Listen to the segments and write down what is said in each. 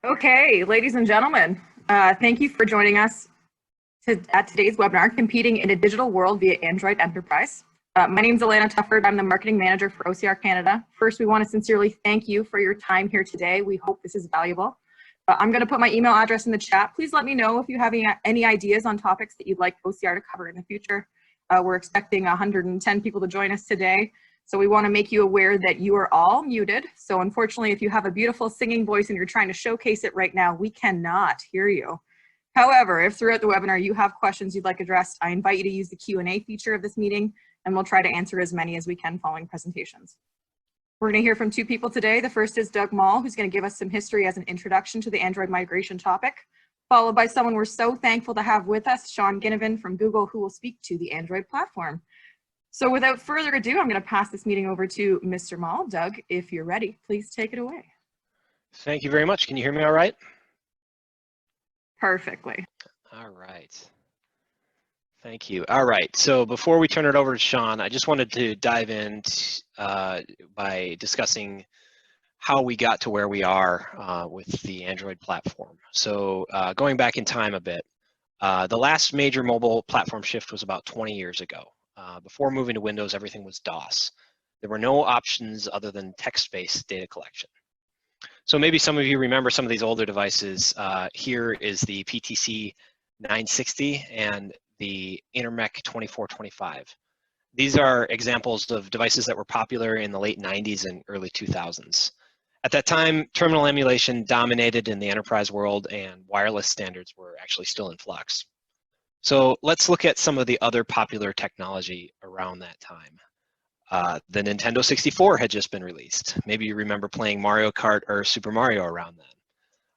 Okay, ladies and gentlemen, thank you for joining us at today's webinar, Competing in a Digital World via Android Enterprise. My name is Alana Tufford. I'm the Marketing Manager for OCR Canada. First, we want to sincerely thank you for your time here today. We hope this is valuable. I'm going to put my email address in the chat. Please let me know if you have any ideas on topics that you'd like OCR to cover in the future. We're expecting 110 people to join us today. So we want to make you aware that you are all muted. So unfortunately, if you have a beautiful singing voice and you're trying to showcase it right now, we cannot hear you. However, if throughout the webinar you have questions you'd like addressed, I invite you to use the Q&A feature of this meeting, and we'll try to answer as many as we can following presentations. We're going to hear from two people today. The first is Doug Moll, who's going to give us some history as an introduction to the Android migration topic, followed by someone we're so thankful to have with us, Sean Ginevan from Google, who will speak to the Android platform. So without further ado, I'm going to pass this meeting over to Mr. Moll. Doug, if you're ready, please take it away. Thank you very much. Can you hear me all right? Perfectly. All right. Thank you. All right. So before we turn it over to Sean, I just wanted to dive in by discussing how we got to where we are with the Android platform. So going back in time a bit, the last major mobile platform shift was about 20 years ago. Before moving to Windows, everything was DOS. There were no options other than text-based data collection. So maybe some of you remember some of these older devices. Here is the PTC 960 and the Intermec 2425. These are examples of devices that were popular in the late 90s and early 2000s. At that time, terminal emulation dominated in the enterprise world and wireless standards were actually still in flux. So let's look at some of the other popular technology around that time. The Nintendo 64 had just been released. Maybe you remember playing Mario Kart or Super Mario around then.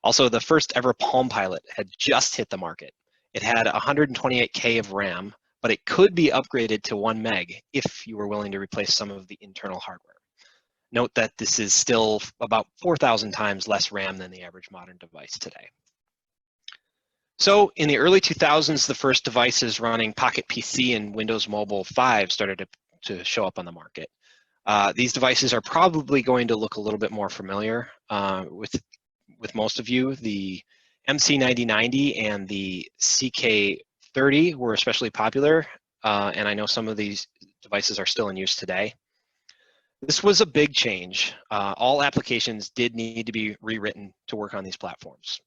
Also, the first ever Palm Pilot had just hit the market. It had 128K of RAM, but it could be upgraded to 1 meg if you were willing to replace some of the internal hardware. Note that this is still about 4,000 times less RAM than the average modern device today. So in the early 2000s, the first devices running Pocket PC and Windows Mobile 5 started to show up on the market. These devices are probably going to look a little bit more familiar with most of you. The MC9090 and the CK30 were especially popular, and I know some of these devices are still in use today. This was a big change. All applications did need to be rewritten to work on these platforms.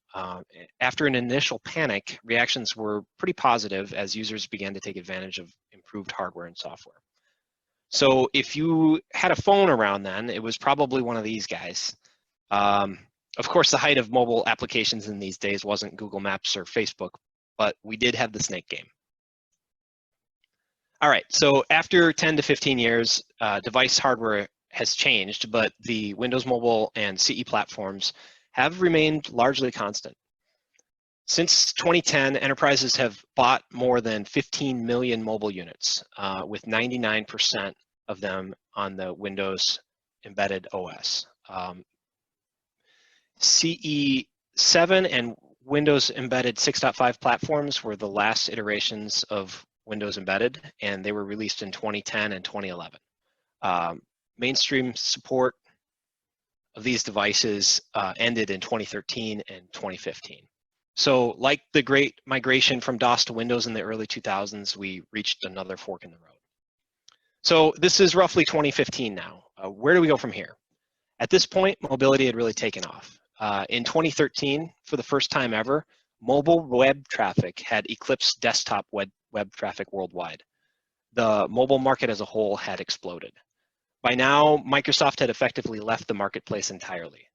After an initial panic, reactions were pretty positive as users began to take advantage of improved hardware and software. So if you had a phone around then, it was probably one of these guys. Of course, the height of mobile applications in these days wasn't Google Maps or Facebook, but we did have the Snake game. All right, so after 10 to 15 years, device hardware has changed, but the Windows Mobile and CE platforms have remained largely constant. Since 2010, enterprises have bought more than 15 million mobile units, with 99% of them on the Windows embedded OS. CE7 and Windows embedded 6.5 platforms were the last iterations of Windows Embedded, and they were released in 2010 and 2011. Mainstream support of these devices ended in 2013 and 2015. So like the great migration from DOS to Windows in the early 2000s, we reached another fork in the road. So this is roughly 2015 now. Where do we go from here? At this point, mobility had really taken off. In 2013, for the first time ever, mobile web traffic had eclipsed desktop web traffic worldwide. The mobile market as a whole had exploded. By now, Microsoft had effectively left the marketplace entirely.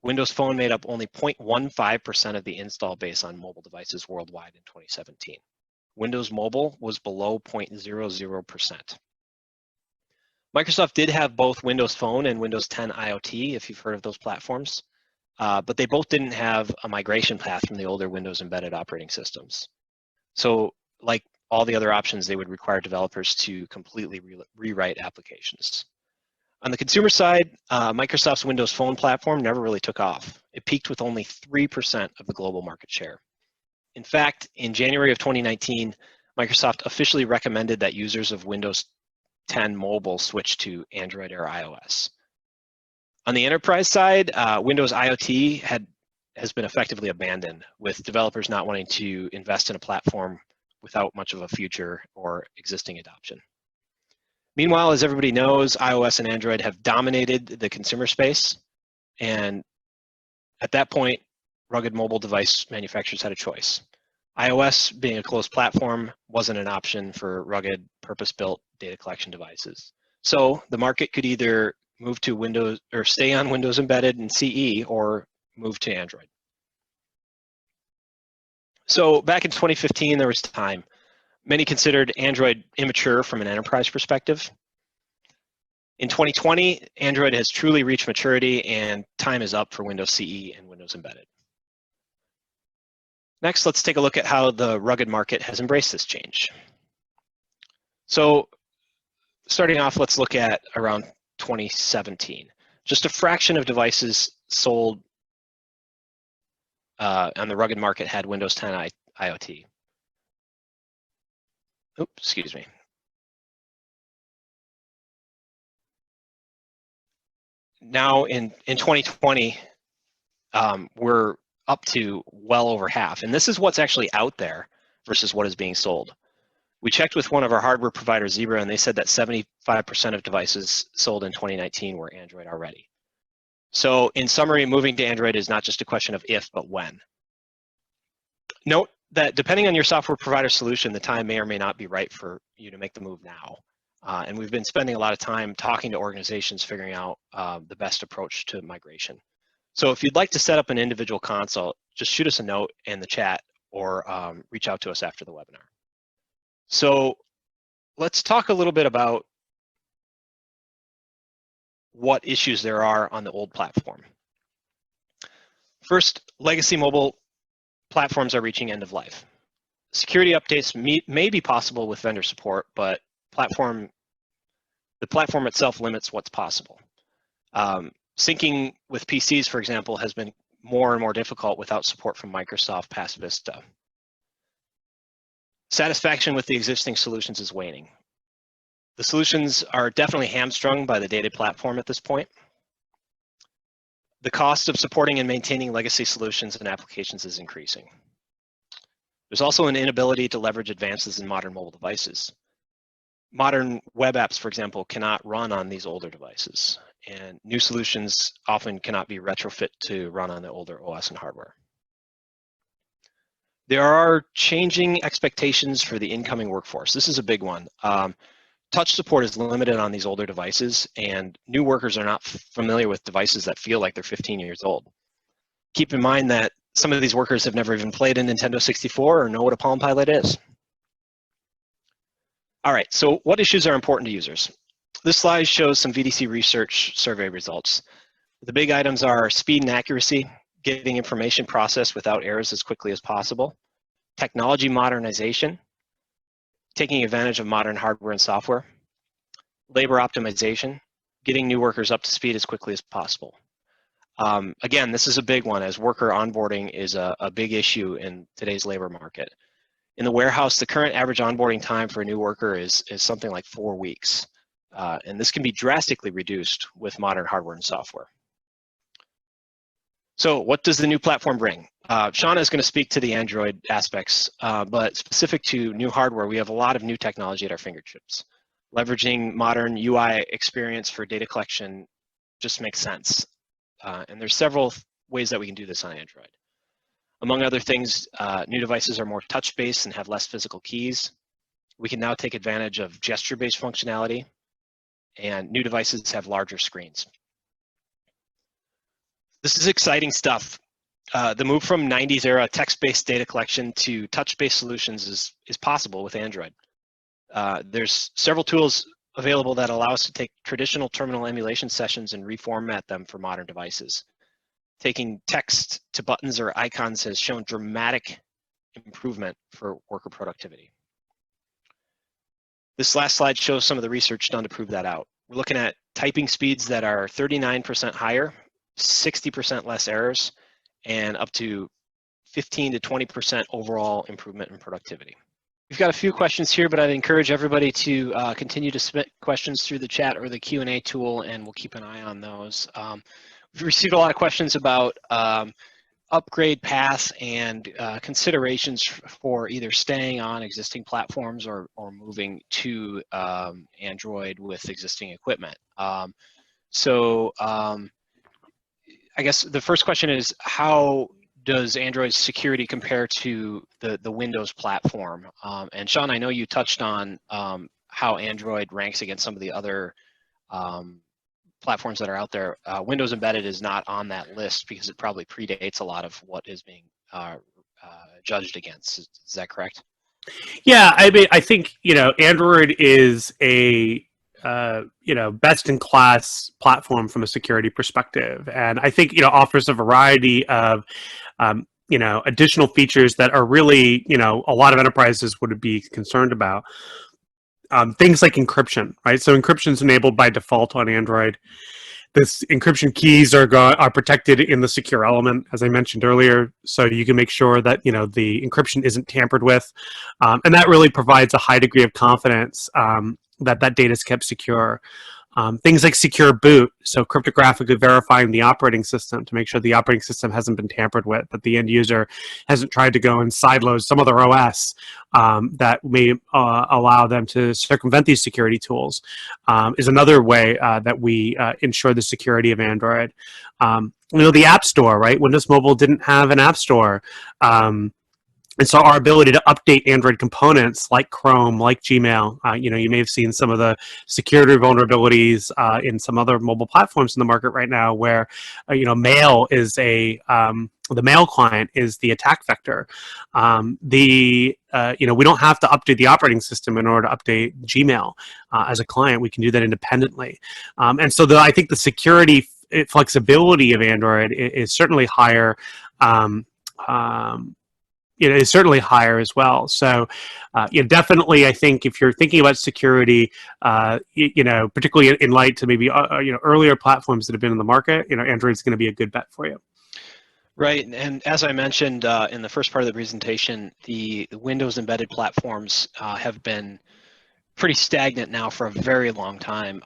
Windows Phone made up only 0.15% of the install base on mobile devices worldwide in 2017. Windows Mobile was below 0.00%. Microsoft did have both Windows Phone and Windows 10 IoT, if you've heard of those platforms, but they both didn't have a migration path from the older Windows embedded operating systems. So like all the other options, they would require developers to completely rewrite applications. On the consumer side, Microsoft's Windows Phone platform never really took off. It peaked with only 3% of the global market share. In fact, in January of 2019, Microsoft officially recommended that users of Windows 10 Mobile switch to Android or iOS. On the enterprise side, Windows IoT had has been effectively abandoned, with developers not wanting to invest in a platform without much of a future or existing adoption. Meanwhile, as everybody knows, iOS and Android have dominated the consumer space, and at that point, rugged mobile device manufacturers had a choice. iOS, being a closed platform, wasn't an option for rugged, purpose-built data collection devices. So the market could either move to Windows or stay on Windows Embedded and CE, or move to Android. So back in 2015, there was time. Many considered Android immature from an enterprise perspective. In 2020, Android has truly reached maturity, and time is up for Windows CE and Windows Embedded. Next, let's take a look at how the rugged market has embraced this change. So starting off, let's look at around 2017. Just a fraction of devices sold on the rugged market had Windows 10 IoT. Oops, excuse me. Now in 2020, we're up to well over half. And this is what's actually out there versus what is being sold. We checked with one of our hardware providers, Zebra, and they said that 75% of devices sold in 2019 were Android already. So in summary, moving to Android is not just a question of if, but when. Note that depending on your software provider solution, the time may or may not be right for you to make the move now. And we've been spending a lot of time talking to organizations, figuring out the best approach to migration. So if you'd like to set up an individual consult, just shoot us a note in the chat or reach out to us after the webinar. So let's talk a little bit about what issues there are on the old platform. First, legacy mobile platforms are reaching end of life. Security updates may be possible with vendor support, but the platform itself limits what's possible. Syncing with PCs, for example, has been more and more difficult without support from Microsoft past Vista. Satisfaction with the existing solutions is waning. The solutions are definitely hamstrung by the dated platform at this point. The cost of supporting and maintaining legacy solutions and applications is increasing. There's also an inability to leverage advances in modern mobile devices. Modern web apps, for example, cannot run on these older devices, and new solutions often cannot be retrofit to run on the older OS and hardware. There are changing expectations for the incoming workforce. This is a big one. Touch support is limited on these older devices, and new workers are not familiar with devices that feel like they're 15 years old. Keep in mind that some of these workers have never even played a Nintendo 64 or know what a Palm Pilot is. All right, so what issues are important to users? This slide shows some VDC research survey results. The big items are speed and accuracy, getting information processed without errors as quickly as possible, technology modernization, taking advantage of modern hardware and software, labor optimization, getting new workers up to speed as quickly as possible. Again, this is a big one, as worker onboarding is a big issue in today's labor market. In the warehouse, the current average onboarding time for a new worker is something like 4 weeks. And this can be drastically reduced with modern hardware and software. So what does the new platform bring? Sean is going to speak to the Android aspects, but specific to new hardware, we have a lot of new technology at our fingertips. Leveraging modern UI experience for data collection just makes sense. And there's several ways that we can do this on Android. Among other things, new devices are more touch-based and have less physical keys. We can now take advantage of gesture-based functionality, and new devices have larger screens. This is exciting stuff. The move from 90s era text-based data collection to touch-based solutions is possible with Android. There's several tools available that allow us to take traditional terminal emulation sessions and reformat them for modern devices. Taking text to buttons or icons has shown dramatic improvement for worker productivity. This last slide shows some of the research done to prove that out. We're looking at typing speeds that are 39% higher, 60% less errors, and up to 15 to 20% overall improvement in productivity. We've got a few questions here, but I'd encourage everybody to continue to submit questions through the chat or the Q&A tool, and we'll keep an eye on those. We've received a lot of questions about upgrade path and considerations for either staying on existing platforms or moving to Android with existing equipment. I guess the first question is, how does Android's security compare to the Windows platform? And Sean, I know you touched on how Android ranks against some of the other platforms that are out there. Windows Embedded is not on that list because it probably predates a lot of what is being judged against. Is that correct? Yeah, I mean, I think, Android is a best-in-class platform from a security perspective, and I think offers a variety of additional features that are really a lot of enterprises would be concerned about. Things like encryption, right? So encryption is enabled by default on Android. This encryption keys are protected in the secure element, as I mentioned earlier, so you can make sure that the encryption isn't tampered with, and that really provides a high degree of confidence that data is kept secure. Things like secure boot, so cryptographically verifying the operating system to make sure the operating system hasn't been tampered with, that the end user hasn't tried to go and sideload some other OS that may allow them to circumvent these security tools, is another way that we ensure the security of Android. The App Store, right? Windows Mobile didn't have an App Store. And so our ability to update Android components like Chrome, like Gmail, you may have seen some of the security vulnerabilities in some other mobile platforms in the market right now where, Mail is the Mail client is the attack vector. We don't have to update the operating system in order to update Gmail as a client. We can do that independently. And so I think the security flexibility of Android is certainly higher. Is certainly higher as well. So, definitely, I think if you're thinking about security, particularly in light to maybe earlier platforms that have been in the market, Android's going to be a good bet for you. Right, and as I mentioned in the first part of the presentation, the Windows embedded platforms have been pretty stagnant now for a very long time.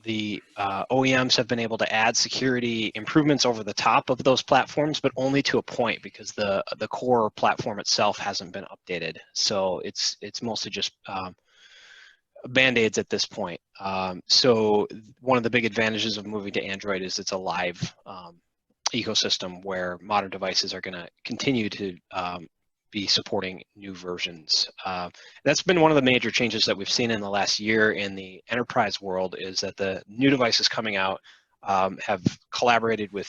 The OEMs have been able to add security improvements over the top of those platforms, but only to a point because the core platform itself hasn't been updated. So it's mostly just band-aids at this point. So one of the big advantages of moving to Android is it's a live ecosystem where modern devices are going to continue to be supporting new versions. That's been one of the major changes that we've seen in the last year in the enterprise world, is that the new devices coming out have collaborated with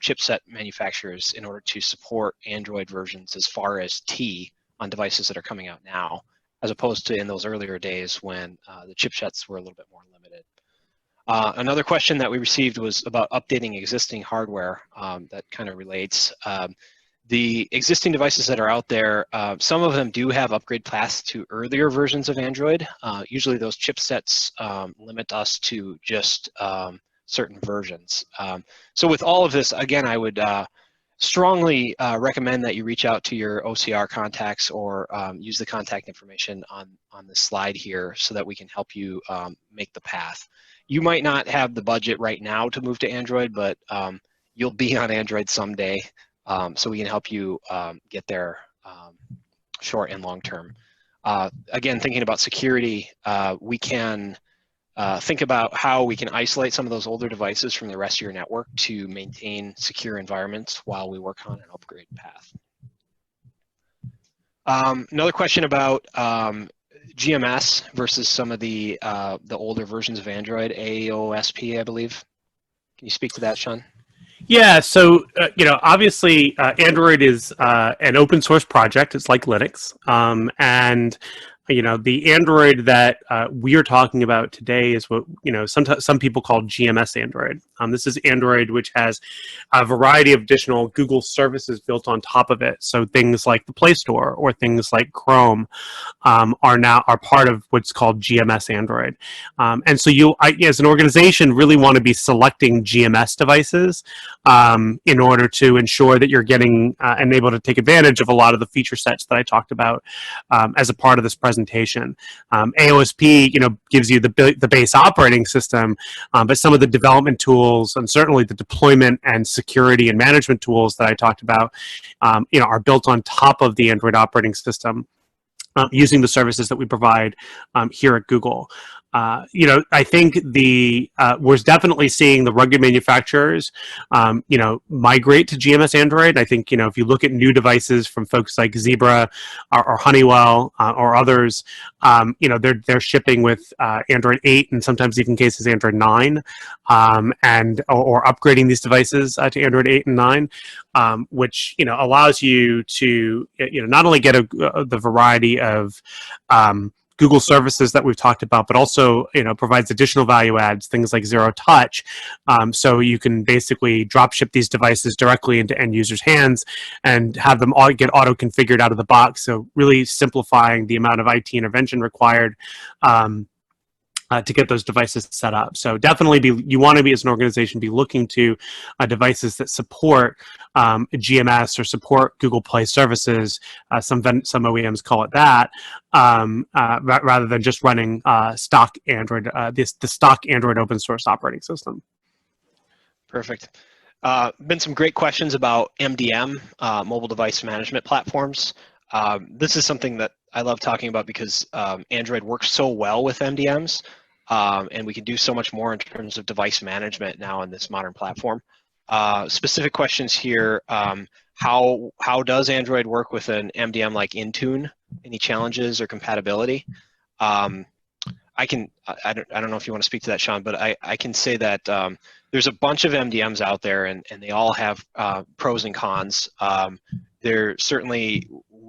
chipset manufacturers in order to support Android versions as far as T on devices that are coming out now, as opposed to in those earlier days when the chipsets were a little bit more limited. Another question that we received was about updating existing hardware that kind of relates. The existing devices that are out there, some of them do have upgrade paths to earlier versions of Android. Usually those chipsets limit us to just certain versions. So with all of this, again, I would strongly recommend that you reach out to your OCR contacts or use the contact information on the slide here so that we can help you make the path. You might not have the budget right now to move to Android, but you'll be on Android someday. So we can help you get there short and long term. Again, thinking about security, we can think about how we can isolate some of those older devices from the rest of your network to maintain secure environments while we work on an upgrade path. Another question about GMS versus some of the older versions of Android, AOSP, I believe. Can you speak to that, Sean? Yeah, so obviously Android is an open source project. It's like Linux, and the Android that we are talking about today is what some people call GMS Android. This is Android which has a variety of additional Google services built on top of it. So things like the Play Store or things like Chrome are part of what's called GMS Android. And so as an organization, really want to be selecting GMS devices in order to ensure that you're getting and able to take advantage of a lot of the feature sets that I talked about as a part of this presentation. AOSP, gives you the base operating system, but some of the development tools and certainly the deployment and security and management tools that I talked about, are built on top of the Android operating system using the services that we provide here at Google. I think we're definitely seeing the rugged manufacturers, migrate to GMS Android. I think, if you look at new devices from folks like Zebra or Honeywell or others, they're shipping with Android 8 and sometimes even cases Android 9, or upgrading these devices to Android 8 and 9, which allows you to not only get the variety of Google services that we've talked about, but also provides additional value adds, things like zero touch, so you can basically drop ship these devices directly into end users' hands and have them all get auto configured out of the box. So really simplifying the amount of IT intervention required to get those devices set up. So definitely you want to be, as an organization, be looking to devices that support GMS or support Google Play services. Some OEMs call it that, rather than just running stock Android, the stock Android open source operating system. Perfect. Been some great questions about MDM, mobile device management platforms. This is something that I love talking about because Android works so well with MDMs, and we can do so much more in terms of device management now in this modern platform. Specific questions here: how does Android work with an MDM like Intune? Any challenges or compatibility? I don't know if you want to speak to that, Sean, but I can say that there's a bunch of MDMs out there, and they all have pros and cons.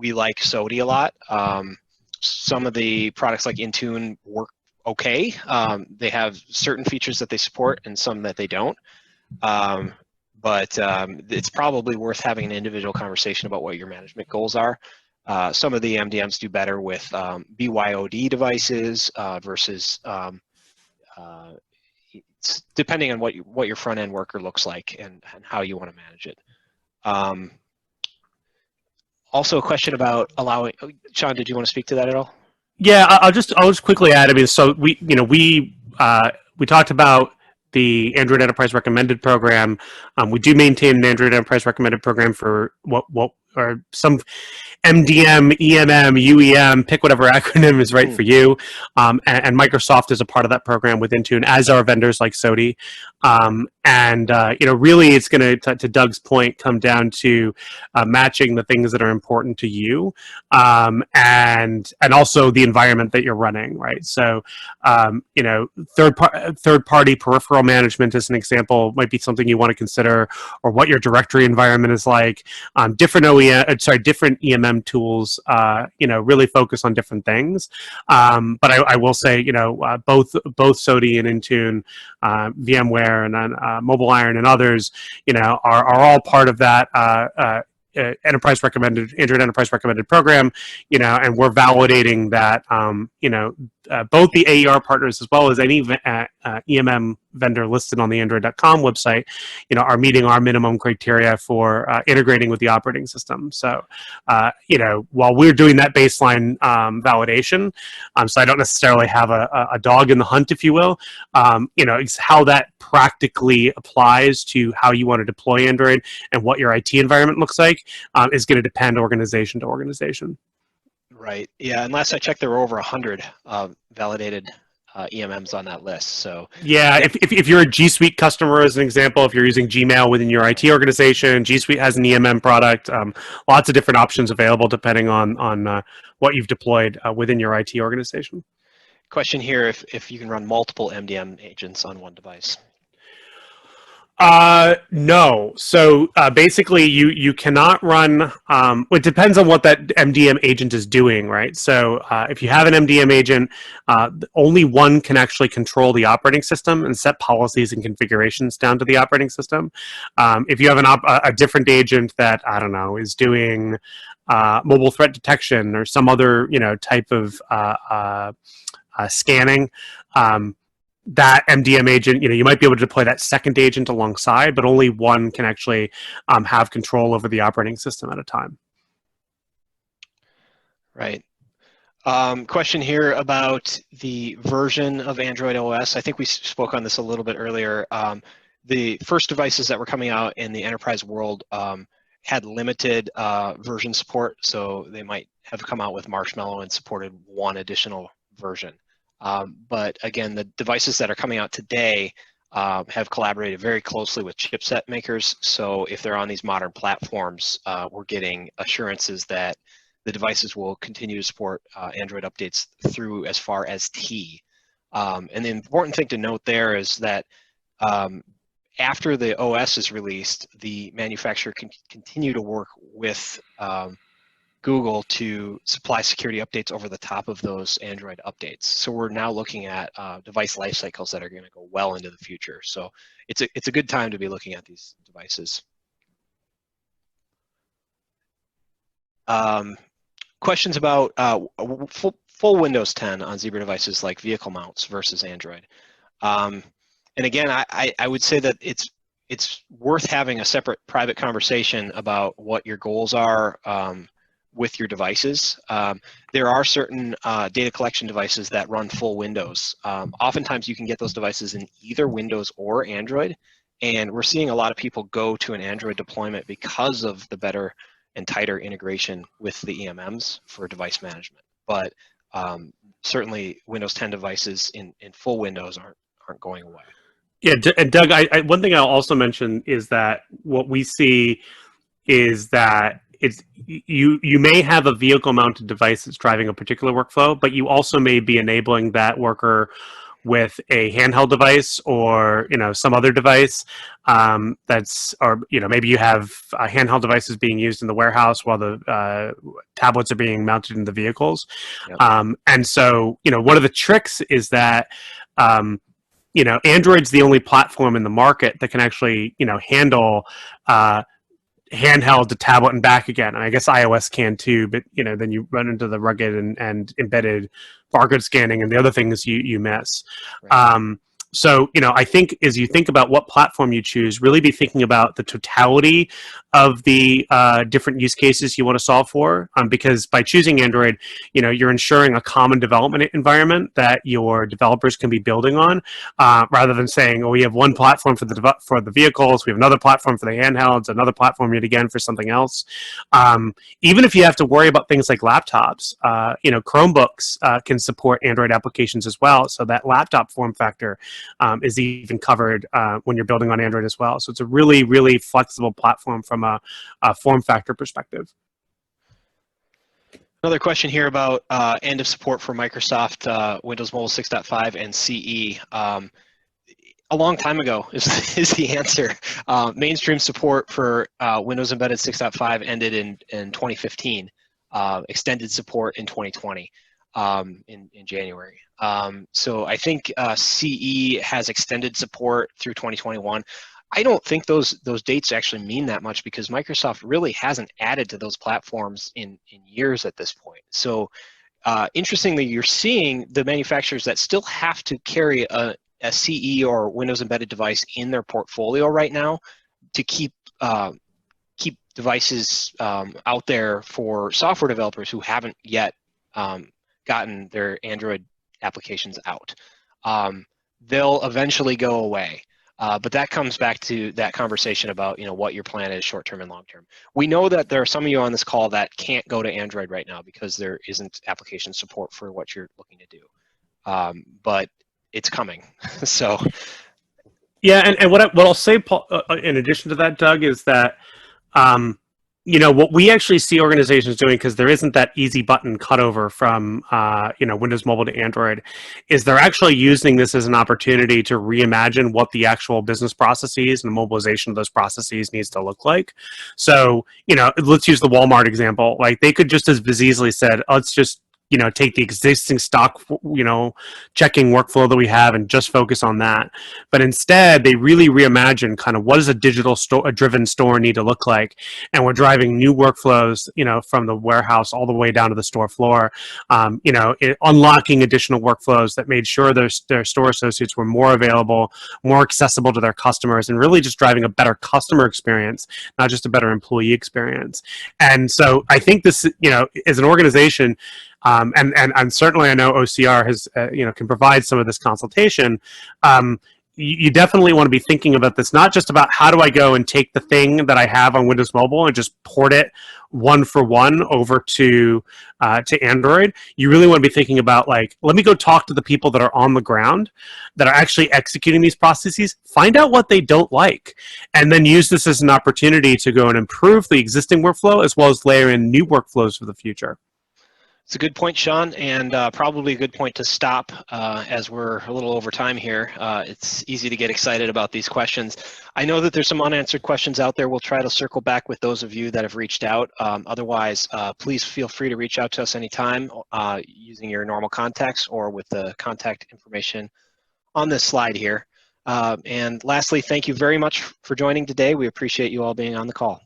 We like SODI a lot. Some of the products like Intune work okay. They have certain features that they support and some that they don't. But it's probably worth having an individual conversation about what your management goals are. Some of the MDMs do better with BYOD devices versus depending on what your front end worker looks like and how you want to manage it. Also, a question about allowing. Sean, did you want to speak to that at all? Yeah, I'll just quickly add. I mean, so we talked about the Android Enterprise Recommended program. We do maintain an Android Enterprise Recommended program for what or some MDM, EMM, UEM, pick whatever acronym is right for you. And Microsoft is a part of that program with Intune, as are vendors like SODI. Really it's going to Doug's point, come down to matching the things that are important to you, and also the environment that you're running, right? So, third-party peripheral management, as an example, might be something you want to consider, or what your directory environment is like. Different EMM tools, really focus on different things. But I will say, both SODI and Intune, VMware, and then Mobile Iron and others, are all part of that Android Enterprise Recommended program, and we're validating that, both the AER partners as well as any EMM vendor listed on the Android.com website, are meeting our minimum criteria for integrating with the operating system. So, while we're doing that baseline validation, so I don't necessarily have a dog in the hunt, if you will, it's how that practically applies to how you want to deploy Android and what your IT environment looks like is going to depend organization to organization. Right. Yeah. And last I checked, there were over 100 validated EMMs on that list. So yeah, if you're a G Suite customer, as an example, if you're using Gmail within your IT organization, G Suite has an EMM product. Lots of different options available depending on what you've deployed within your IT organization. Question here: if you can run multiple MDM agents on one device. No. So basically, you cannot run. It depends on what that MDM agent is doing, right? So if you have an MDM agent, only one can actually control the operating system and set policies and configurations down to the operating system. If you have a different agent that, I don't know, is doing mobile threat detection or some other type of scanning, that MDM agent, you might be able to deploy that second agent alongside, but only one can actually have control over the operating system at a time. Right. Question here about the version of Android OS. I think we spoke on this a little bit earlier. The first devices that were coming out in the enterprise world had limited version support, so they might have come out with Marshmallow and supported one additional version. But again, the devices that are coming out today have collaborated very closely with chipset makers. So if they're on these modern platforms, we're getting assurances that the devices will continue to support Android updates through as far as T. And the important thing to note there is that after the OS is released, the manufacturer can continue to work with Google to supply security updates over the top of those Android updates. So we're now looking at device life cycles that are going to go well into the future. So it's a good time to be looking at these devices. Questions about full Windows 10 on Zebra devices like vehicle mounts versus Android. And again, I would say that it's worth having a separate private conversation about what your goals are with your devices. There are certain data collection devices that run full Windows. Oftentimes you can get those devices in either Windows or Android, and we're seeing a lot of people go to an Android deployment because of the better and tighter integration with the EMMs for device management. But certainly Windows 10 devices in full Windows aren't going away. Yeah, and Doug, one thing I'll also mention is that what we see is that it's you may have a vehicle mounted device that's driving a particular workflow, but you also may be enabling that worker with a handheld device or some other device that's, or maybe you have handheld devices being used in the warehouse while the tablets are being mounted in the vehicles. Yep. And so one of the tricks is that Android's the only platform in the market that can actually handle handheld to tablet and back again. And I guess iOS can too, but then you run into the rugged and embedded barcode scanning and the other things you miss. Right. So, I think as you think about what platform you choose, really be thinking about the totality of the different use cases you want to solve for. Because by choosing Android, you're ensuring a common development environment that your developers can be building on, rather than saying, oh, we have one platform for the vehicles, we have another platform for the handhelds, another platform yet again for something else. Even if you have to worry about things like laptops, Chromebooks can support Android applications as well. So that laptop form factor is even covered when you're building on Android as well. So it's a really, really flexible platform from a form factor perspective. Another question here about end of support for Microsoft Windows Mobile 6.5 and CE. A long time ago is the answer. Mainstream support for Windows Embedded 6.5 ended in 2015. Extended support in 2020 in January. So I think CE has extended support through 2021. I don't think those dates actually mean that much because Microsoft really hasn't added to those platforms in years at this point. So interestingly, you're seeing the manufacturers that still have to carry a CE or Windows Embedded device in their portfolio right now to keep devices out there for software developers who haven't yet gotten their Android applications out. They'll eventually go away. But that comes back to that conversation about what your plan is short-term and long-term. We know that there are some of you on this call that can't go to Android right now because there isn't application support for what you're looking to do. But it's coming. So yeah, and what I'll say, Paul, in addition to that, Doug, is that what we actually see organizations doing, because there isn't that easy button cutover from Windows Mobile to Android, is they're actually using this as an opportunity to reimagine what the actual business processes and the mobilization of those processes needs to look like. So let's use the Walmart example. Like they could just as easily said, let's just take the existing stock, checking workflow that we have and just focus on that. But instead, they really reimagine kind of what does a digital driven store need to look like, and we're driving new workflows, from the warehouse all the way down to the store floor. Unlocking additional workflows that made sure their store associates were more available, more accessible to their customers, and really just driving a better customer experience, not just a better employee experience. And so I think this, as an organization, and certainly I know OCR has, can provide some of this consultation. You definitely want to be thinking about this, not just about how do I go and take the thing that I have on Windows Mobile and just port it one for one over to Android. You really want to be thinking about, like, let me go talk to the people that are on the ground that are actually executing these processes, find out what they don't like, and then use this as an opportunity to go and improve the existing workflow as well as layer in new workflows for the future. It's a good point, Sean, and probably a good point to stop as we're a little over time here. It's easy to get excited about these questions. I know that there's some unanswered questions out there. We'll try to circle back with those of you that have reached out. Otherwise, please feel free to reach out to us anytime using your normal contacts or with the contact information on this slide here. And lastly, thank you very much for joining today. We appreciate you all being on the call.